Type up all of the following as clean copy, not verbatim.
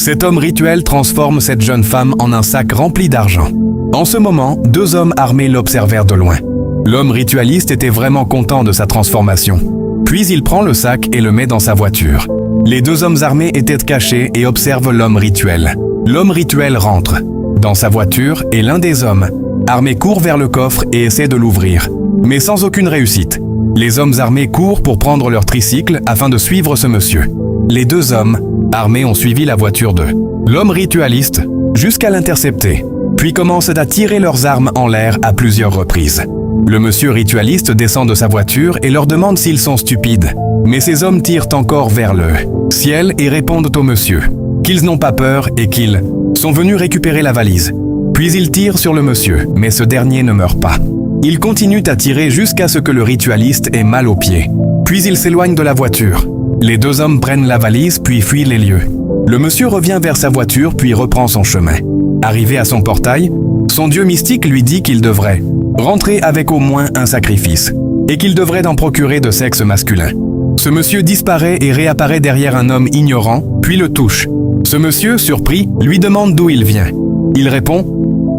Cet homme rituel transforme cette jeune femme en un sac rempli d'argent. En ce moment, 2 hommes armés l'observèrent de loin. L'homme ritualiste était vraiment content de sa transformation. Puis il prend le sac et le met dans sa voiture. Les 2 hommes armés étaient cachés et observent l'homme rituel. L'homme rituel rentre dans sa voiture et l'un des hommes armés court vers le coffre et essaie de l'ouvrir, mais sans aucune réussite. Les hommes armés courent pour prendre leur tricycle afin de suivre ce monsieur. Les 2 hommes armés ont suivi la voiture de l'homme ritualiste jusqu'à l'intercepter, puis commencent à tirer leurs armes en l'air à plusieurs reprises. Le monsieur ritualiste descend de sa voiture et leur demande s'ils sont stupides. Mais ces hommes tirent encore vers le ciel et répondent au monsieur qu'ils n'ont pas peur et qu'ils sont venus récupérer la valise. Puis ils tirent sur le monsieur, mais ce dernier ne meurt pas. Ils continuent à tirer jusqu'à ce que le ritualiste ait mal aux pieds. Puis ils s'éloignent de la voiture. Les 2 hommes prennent la valise puis fuient les lieux. Le monsieur revient vers sa voiture puis reprend son chemin. Arrivé à son portail, son dieu mystique lui dit qu'il devrait rentrer avec au moins un sacrifice et qu'il devrait en procurer de sexe masculin. Ce monsieur disparaît et réapparaît derrière un homme ignorant, puis le touche. Ce monsieur, surpris, lui demande d'où il vient. Il répond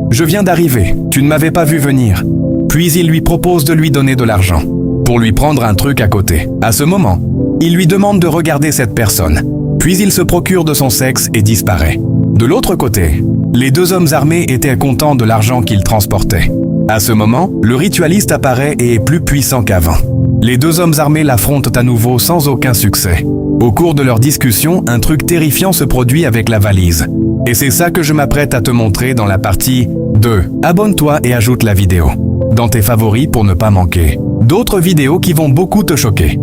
« Je viens d'arriver, tu ne m'avais pas vu venir ». Puis il lui propose de lui donner de l'argent pour lui prendre un truc à côté. À ce moment, il lui demande de regarder cette personne. Puis il se procure de son sexe et disparaît. De l'autre côté, les 2 hommes armés étaient contents de l'argent qu'ils transportaient. À ce moment, le ritualiste apparaît et est plus puissant qu'avant. Les 2 hommes armés l'affrontent à nouveau sans aucun succès. Au cours de leur discussion, un truc terrifiant se produit avec la valise. Et c'est ça que je m'apprête à te montrer dans la partie 2. Abonne-toi et ajoute la vidéo dans tes favoris pour ne pas manquer d'autres vidéos qui vont beaucoup te choquer.